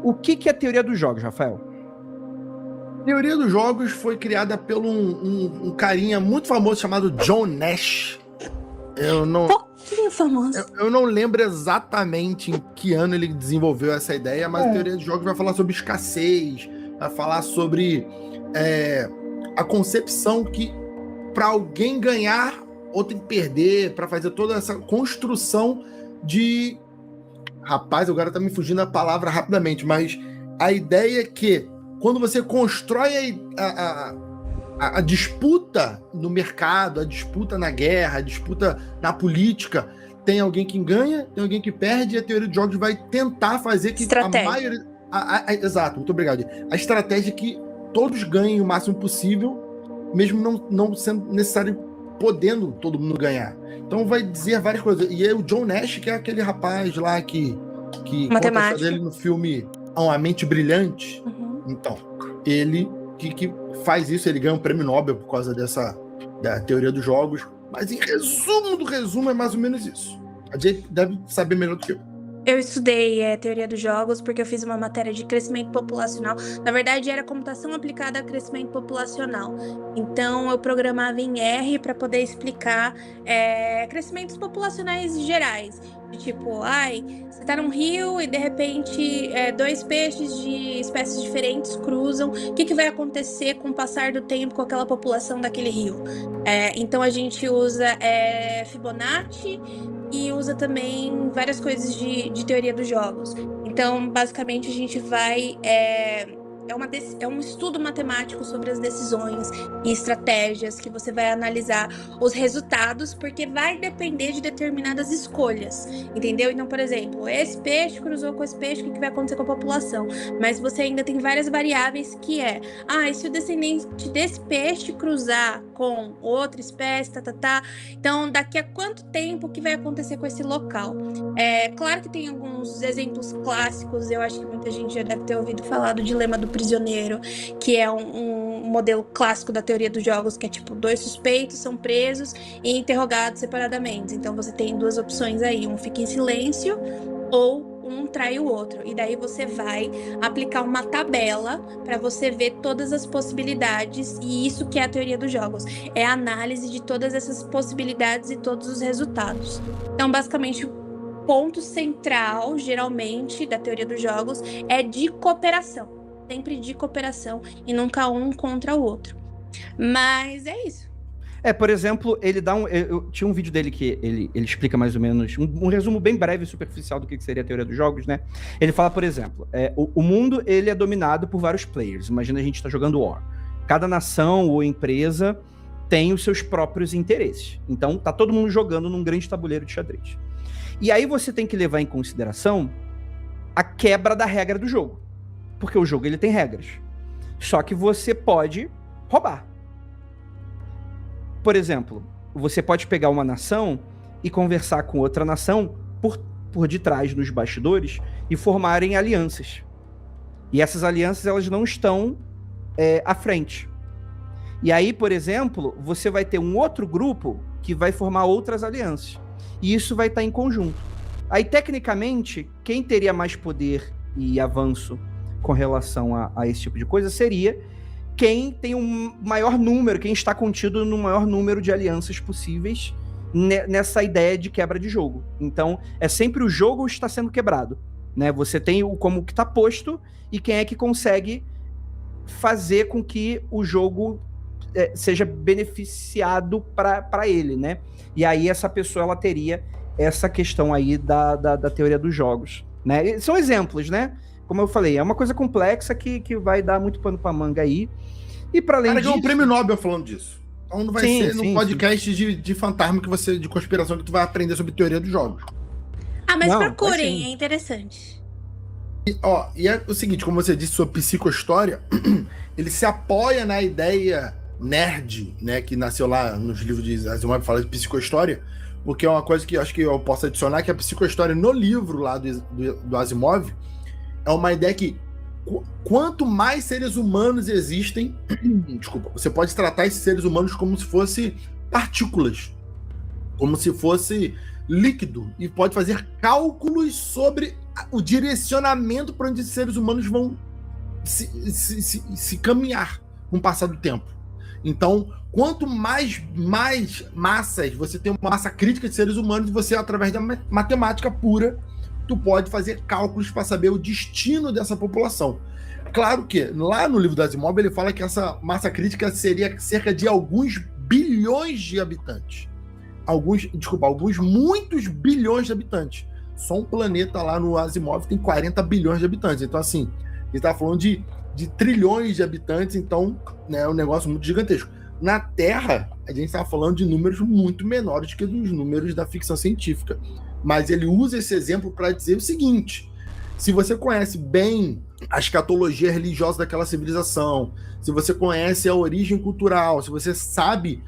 O que é a teoria dos jogos, Rafael? A teoria dos jogos foi criada por um carinha muito famoso chamado John Nash. Pouquinho famoso. Eu não lembro exatamente em que ano ele desenvolveu essa ideia, mas a teoria dos jogos vai falar sobre escassez, vai falar sobre a concepção que para alguém ganhar, outro tem que perder, para fazer toda essa construção de... Rapaz, agora tá me fugindo a palavra rapidamente, mas a ideia é que quando você constrói a disputa no mercado, a disputa na guerra, a disputa na política, tem alguém que ganha, tem alguém que perde, e a teoria de jogos vai tentar fazer que estratégia. A maioria... exato, muito obrigado. A estratégia é que todos ganhem o máximo possível, mesmo não sendo necessário, podendo todo mundo ganhar. Então vai dizer várias coisas. E aí o John Nash, que é aquele rapaz lá que conta a história dele no filme Uma Mente Brilhante. Uhum. Então, ele que faz isso, ele ganha um prêmio Nobel por causa da teoria dos jogos. Mas em resumo do resumo é mais ou menos isso. A gente deve saber melhor do que eu. Eu estudei teoria dos jogos porque eu fiz uma matéria de crescimento populacional. Na verdade, era computação aplicada a crescimento populacional. Então, eu programava em R para poder explicar crescimentos populacionais gerais. De tipo, você tá num rio e de repente 2 peixes de espécies diferentes cruzam. O que vai acontecer com o passar do tempo com aquela população daquele rio? Então, a gente usa Fibonacci e usa também várias coisas de teoria dos jogos. Então, basicamente, a gente vai... É um estudo matemático sobre as decisões e estratégias que você vai analisar os resultados, porque vai depender de determinadas escolhas, entendeu? Então, por exemplo, esse peixe cruzou com esse peixe, o que vai acontecer com a população? Mas você ainda tem várias variáveis que e se o descendente desse peixe cruzar com outra espécie, então daqui a quanto tempo que vai acontecer com esse local? Claro que tem alguns exemplos clássicos, eu acho que muita gente já deve ter ouvido falar do dilema do prisioneiro, que é um modelo clássico da teoria dos jogos, que é tipo 2 suspeitos são presos e interrogados separadamente. Então você tem 2 opções aí, um fica em silêncio ou um trai o outro. E daí você vai aplicar uma tabela para você ver todas as possibilidades, e isso que é a teoria dos jogos, é a análise de todas essas possibilidades e todos os resultados. Então, basicamente, ponto central, geralmente, da teoria dos jogos é de cooperação. Sempre de cooperação e nunca um contra o outro. Mas é isso. Por exemplo, ele dá eu tinha um vídeo dele que ele explica mais ou menos, um resumo bem breve e superficial do que seria a teoria dos jogos, né? Ele fala, por exemplo, o mundo ele é dominado por vários players. Imagina a gente tá jogando War. Cada nação ou empresa tem os seus próprios interesses. Então, tá todo mundo jogando num grande tabuleiro de xadrez. E aí você tem que levar em consideração a quebra da regra do jogo. Porque o jogo ele tem regras. Só que você pode roubar. Por exemplo, você pode pegar uma nação e conversar com outra nação por detrás, nos bastidores, e formarem alianças. E essas alianças elas não estão à frente. E aí, por exemplo, você vai ter um outro grupo que vai formar outras alianças. E isso vai estar em conjunto. Aí, tecnicamente, quem teria mais poder e avanço com relação a esse tipo de coisa seria quem tem um maior número, quem está contido no maior número de alianças possíveis nessa ideia de quebra de jogo. Então, é sempre o jogo está sendo quebrado, né? Você tem como que está posto e quem é que consegue fazer com que o jogo seja beneficiado para ele, né? E aí essa pessoa ela teria essa questão aí da teoria dos jogos, né? E são exemplos, né? Como eu falei, é uma coisa complexa que vai dar muito pano pra manga aí. E para além disso... ganhou um prêmio Nobel falando disso. Então não vai ser num podcast de fantasma de conspiração que tu vai aprender sobre teoria dos jogos. Mas procurem, é interessante. E é o seguinte, como você disse sobre psicohistória, ele se apoia na ideia nerd, né, que nasceu lá nos livros de Asimov, fala de psicohistória, porque é uma coisa que eu acho que eu posso adicionar, que a psicohistória no livro lá do Asimov é uma ideia que quanto mais seres humanos existem, você pode tratar esses seres humanos como se fossem partículas, como se fosse líquido, e pode fazer cálculos sobre o direcionamento para onde os seres humanos vão se caminhar com o passar do tempo. Então, quanto mais massas você tem uma massa crítica de seres humanos, você, através da matemática pura, tu pode fazer cálculos para saber o destino dessa população. Claro que lá no livro do Asimov ele fala que essa massa crítica seria cerca de alguns bilhões de habitantes. Alguns muitos bilhões de habitantes. Só um planeta lá no Asimov tem 40 bilhões de habitantes. Então, assim, ele está falando de trilhões de habitantes, então, né, é um negócio muito gigantesco. Na Terra, a gente está falando de números muito menores que os números da ficção científica. Mas ele usa esse exemplo para dizer o seguinte: se você conhece bem a escatologia religiosa daquela civilização, se você conhece a origem cultural, se você sabe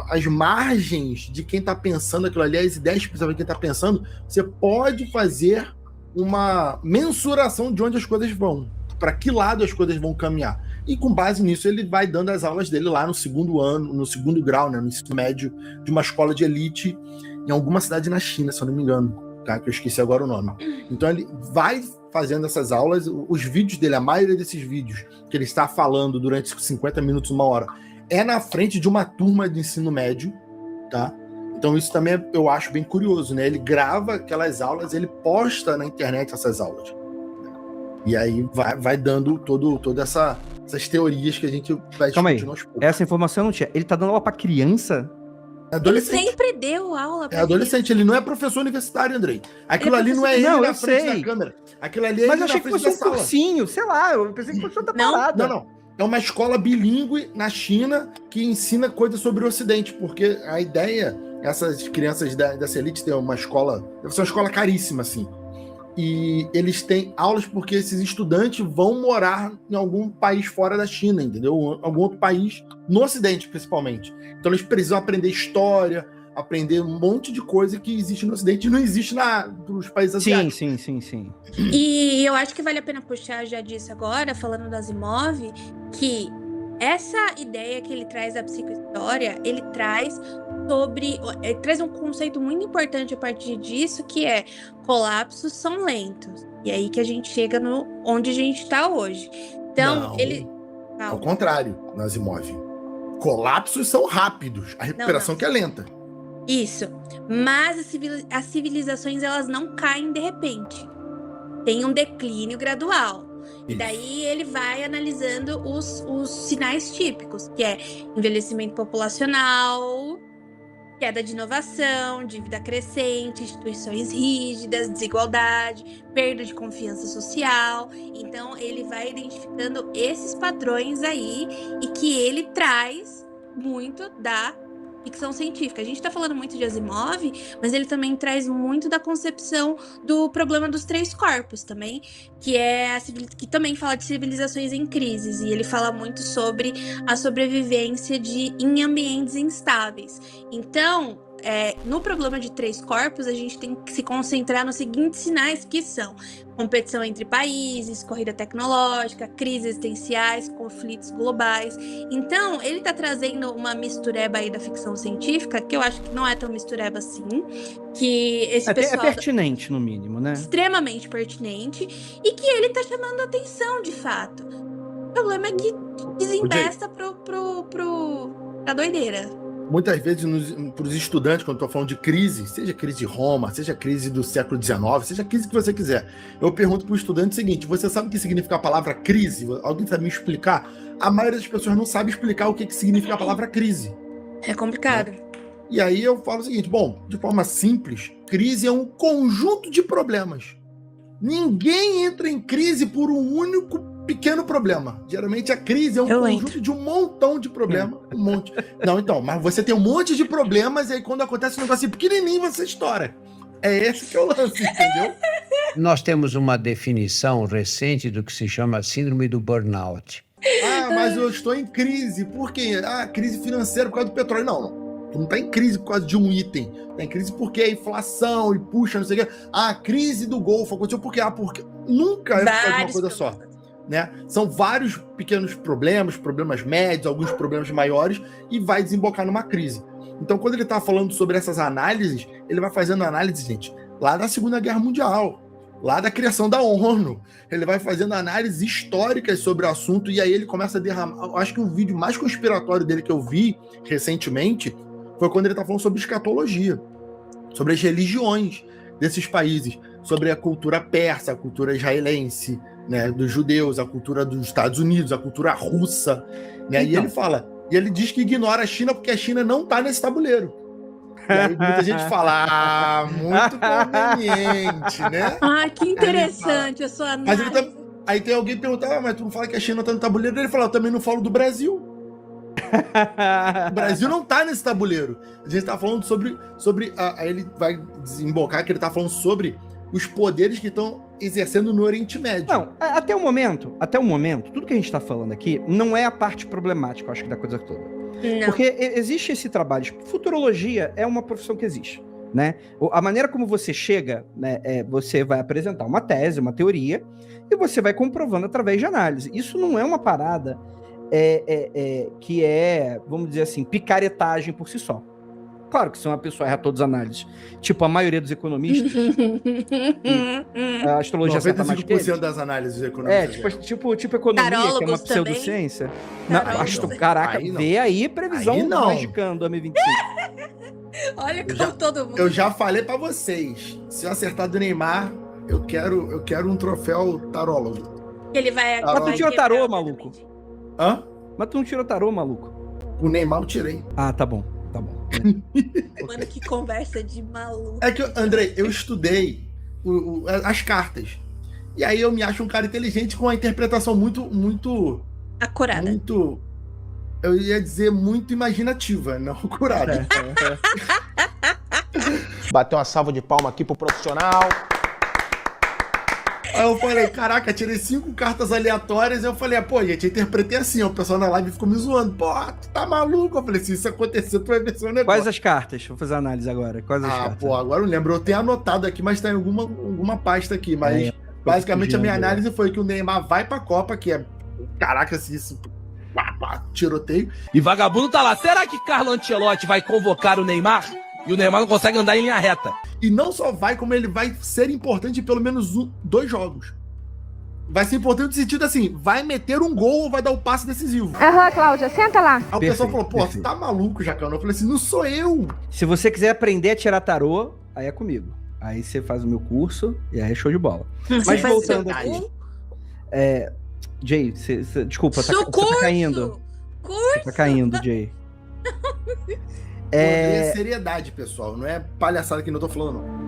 as margens de quem está pensando aquilo ali, as ideias principalmente de quem está pensando, você pode fazer uma mensuração de onde as coisas vão, para que lado as coisas vão caminhar. E com base nisso, ele vai dando as aulas dele lá no segundo ano, no segundo grau, né, no ensino médio, de uma escola de elite em alguma cidade na China, se eu não me engano, tá? Que eu esqueci agora o nome. Então ele vai fazendo essas aulas, os vídeos dele, a maioria desses vídeos que ele está falando durante 50 minutos, uma hora, é na frente de uma turma de ensino médio, tá? Então isso também eu acho bem curioso, né? Ele grava aquelas aulas, ele posta na internet essas aulas. E aí vai dando todas essas teorias que a gente vai discutindo aos poucos. Essa informação eu não tinha. Ele tá dando aula pra criança? Adolescente. Ele sempre deu aula pra adolescente, ele não é professor universitário, Andrei. Aquilo ali não é ele na frente da câmera. Aquilo ali é Mas ele eu achei na que frente fosse da um sala. cursinho, sei lá, eu pensei que fosse outra parada. Não. É uma escola bilíngue na China que ensina coisas sobre o Ocidente, porque a ideia, essas crianças dessa elite têm uma escola, deve ser uma escola caríssima, assim. E eles têm aulas porque esses estudantes vão morar em algum país fora da China, entendeu? Algum outro país, no Ocidente, principalmente. Então eles precisam aprender história, aprender um monte de coisa que existe no Ocidente e não existe nos países asiáticos. Sim. E eu acho que vale a pena puxar já disso agora, falando do Asimov, que essa ideia que ele traz da psicohistória, ele traz um conceito muito importante a partir disso, que é colapsos são lentos. E aí que a gente chega no onde a gente está hoje. Então, Ao contrário, no Asimov. Colapsos são rápidos, a recuperação que é lenta. Isso. Mas as civilizações, elas não caem de repente. Tem um declínio gradual. E daí ele vai analisando os sinais típicos, que é envelhecimento populacional, queda de inovação, dívida crescente, instituições rígidas, desigualdade, perda de confiança social. Então ele vai identificando esses padrões aí e que ele traz muito da ficção científica. A gente está falando muito de Asimov, mas ele também traz muito da concepção do problema dos três corpos também, que também fala de civilizações em crises, e ele fala muito sobre a sobrevivência em ambientes instáveis. Então, no problema de três corpos, a gente tem que se concentrar nos seguintes sinais, que são competição entre países, corrida tecnológica, crises existenciais, conflitos globais. Então, ele está trazendo uma mistureba aí da ficção científica, que eu acho que não é tão mistureba assim, que esse pessoal... É pertinente, no mínimo, né? Extremamente pertinente, e que ele está chamando a atenção, de fato. O problema é que desembesta pra doideira. Muitas vezes, para os estudantes, quando eu estou falando de crise, seja crise de Roma, seja crise do século XIX, seja a crise que você quiser, eu pergunto para o estudante o seguinte: você sabe o que significa a palavra crise? Alguém sabe me explicar? A maioria das pessoas não sabe explicar o que significa a palavra crise. É complicado. Né? E aí eu falo o seguinte: bom, de forma simples, crise é um conjunto de problemas. Ninguém entra em crise por um único pequeno problema. Geralmente a crise é um conjunto de um montão de problemas. Um monte. Não, então, mas você tem um monte de problemas e aí quando acontece um negócio pequenininho, você estoura. É esse que é o lance, entendeu? Nós temos uma definição recente do que se chama síndrome do burnout. Ah, mas eu estou em crise. Por quê? Ah, crise financeira por causa do petróleo. Não. Tu não tá em crise por causa de um item. Tá em crise porque a inflação e puxa, não sei o quê. Ah, a crise do Golfo aconteceu por quê? Ah, porque nunca é por causa de uma coisa só. Né? São vários pequenos problemas médios, alguns problemas maiores, e vai desembocar numa crise. Então, quando ele está falando sobre essas análises, ele vai fazendo análise, gente, lá da Segunda Guerra Mundial. lá da criação da ONU. Ele vai fazendo análises históricas sobre o assunto e aí ele começa a derramar. Eu acho que o vídeo mais conspiratório dele que eu vi recentemente foi quando ele tá falando sobre escatologia, sobre as religiões desses países, sobre a cultura persa, a cultura israelense, né, dos judeus, a cultura dos Estados Unidos, a cultura russa, né? E ele fala, e ele diz que ignora a China porque a China não tá nesse tabuleiro. E aí muita gente fala, muito conveniente, né? Ah, que interessante a sua Mas análise. aí tem alguém perguntar, mas tu não fala que a China tá no tabuleiro? Ele fala, eu também não falo do Brasil. O Brasil não tá nesse tabuleiro. A gente tá falando sobre aí ele vai desembocar que ele tá falando sobre os poderes que estão exercendo no Oriente Médio. Não, até o momento, tudo que a gente tá falando aqui não é a parte problemática, eu acho que da coisa toda. Não. Porque existe esse trabalho. Futurologia é uma profissão que existe, né? A maneira como você chega, né, você vai apresentar uma tese, uma teoria, e você vai comprovando através de análise. Isso não é uma parada que é, vamos dizer assim, picaretagem por si só. Claro que se uma pessoa erra todas as análises, tipo a maioria dos economistas, a astrologia acerta mais que eles. 95% das análises econômicas. Tipo economia, que é uma Tarólogos também. pseudociência. Tarólogos. Caraca, Aí não. vê aí previsão Aí da não. Magicando 2025. Olha como todo mundo. Eu já falei pra vocês, se eu acertar do Neymar, eu quero um troféu tarólogo. Ele vai. Mas tu vai tirou quebrar tarô, o maluco? dedo. Hã? Mas tu não tirou tarô, maluco? O Neymar eu tirei. Ah, tá bom. Mano, que conversa de maluco. É que, Andrei, eu estudei as cartas. E aí eu me acho um cara inteligente com uma interpretação muito, Acurada. muito, eu ia dizer muito imaginativa, não curada. Bater uma salva de palma aqui pro profissional. Aí eu falei, caraca, tirei 5 cartas aleatórias. Eu falei, pô, gente, eu interpretei assim. O pessoal na live ficou me zoando. Pô, tu tá maluco? Eu falei, se isso acontecer, tu vai ver seu negócio. Quais as cartas? Vou fazer a análise agora. Quais as cartas? Pô, agora eu lembro. Eu tenho anotado aqui, mas tá em alguma pasta aqui. Mas basicamente a minha análise foi que o Neymar vai pra Copa, que é, caraca, se isso... tiroteio. E vagabundo tá lá. Será que Carlo Ancelotti vai convocar o Neymar? E o Neymar não consegue andar em linha reta. E não só vai, como ele vai ser importante em pelo menos 2 jogos. Vai ser importante no sentido assim, vai meter um gol ou vai dar o passe decisivo. Aham, Cláudia, senta lá. Aí o pessoal falou, pô, você tá maluco, Jacano? Eu falei assim, não sou eu. Se você quiser aprender a tirar tarô, aí é comigo. Aí você faz o meu curso e aí é show de bola. Mas voltando aqui. Jay, desculpa, você tá caindo. Você tá caindo, Jay. É seriedade, pessoal. Não é palhaçada que não tô falando, não.